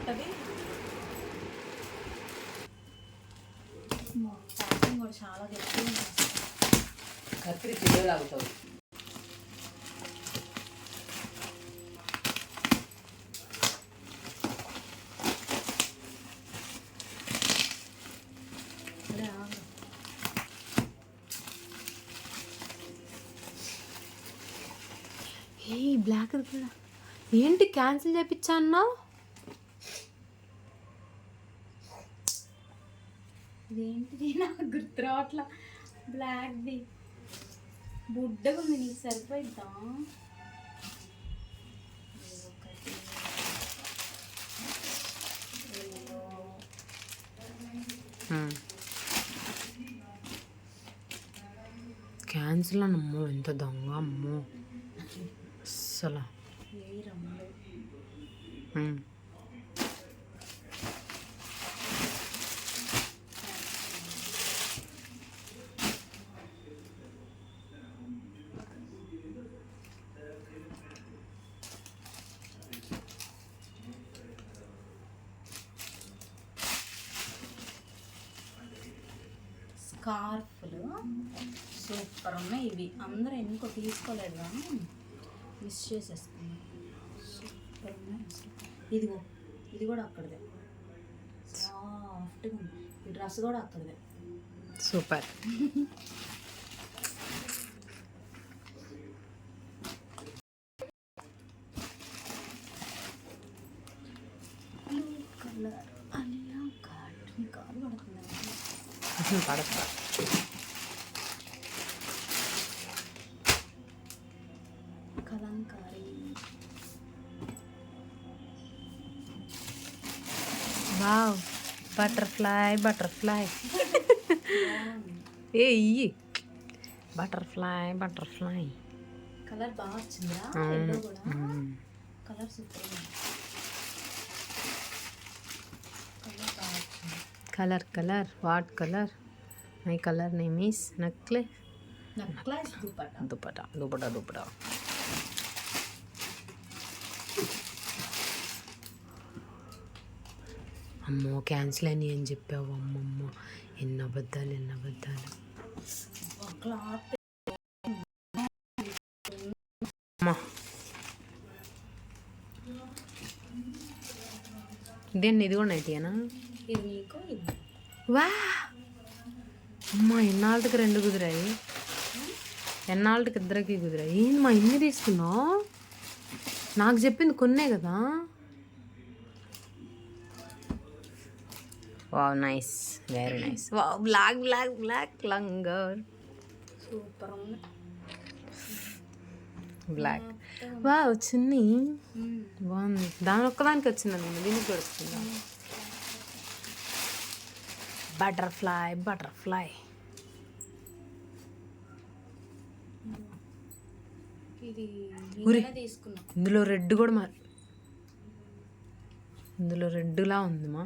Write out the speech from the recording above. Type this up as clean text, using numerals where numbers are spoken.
ఉంటుంది. ప్యాకింగ్ కూడా చాలా గట్టిగా కత్తిరి పిల్లలు అవుతావు. ఏ బ్లాక్ కూడా ఏంటి క్యాన్సిల్ చేయించా అన్నావు? ఇదేంటిది నాకు గుర్తు రావట్లా. బ్లాక్ది బుడ్డగా ఉంది, నీకు సరిపోయిద్దా? క్యాన్సిల్ అమ్మో, ఎంత దొంగ అమ్మో అసలు. స్కార్ఫ్లు సూపర్ ఉన్నాయి. ఇవి అందరూ ఎందుకో తీసుకోలేదు కానీ మిస్ చేసేసుకున్నాం. సూపర్ ఉన్నాయి అసలు. ఇదిగో ఇది కూడా అక్కడదే, సాఫ్ట్గా ఉంది. ఈ డ్రెస్ కూడా అక్కడదే. సూపర్. బ్లూ కలర్ అల్లా కాటు కాలు పడుతుంది. పడతా కలంకారీ. Wow, butterfly butterfly. ఏ ఇయ్యి బటర్ఫ్లై బటర్ఫ్లై. కలర్ బాగా వచ్చిందా? ఎల్లో కూడా కలర్ సూపర్ ఉంది. కలర్ బాగా వచ్చింది. Colour colour what colour? My colour name is necklace. Necklace dupatta dupatta dupatta dupatta. అమ్మో క్యాన్సిల్ అని ఏం చెప్పావు? అమ్మమ్మ, ఎన్ని అబద్ధాలు ఎన్ని అబద్ధాలు. క్లాత్ అమ్మా ఇదేంటి, ఇది కూడా నైటీయేనా? ఇది నీకు, ఇది వా అమ్మ, ఎన్నాళ్ళకి రెండు కుదిరాయి, ఎన్నాళ్ళకి ఇద్దరికి కుదిరాయి. ఏంటి మా ఇన్ని తీసుకున్నావు? నాకు చెప్పింది కొన్నే కదా. Wow nice, very nice. Wow black black black లంగర్ సూపర్ ఉంది. బ్లాక్. వావ్ చున్నీ బాగుంది. దాని ఒక్కదానికి వచ్చిందా? నేను దీనికి కూడా వచ్చిందా? Butterfly butterfly. ఇది తీసుకున్నా. ఇందులో రెడ్ కూడా ఇందులో రెడ్లా ఉంది మా.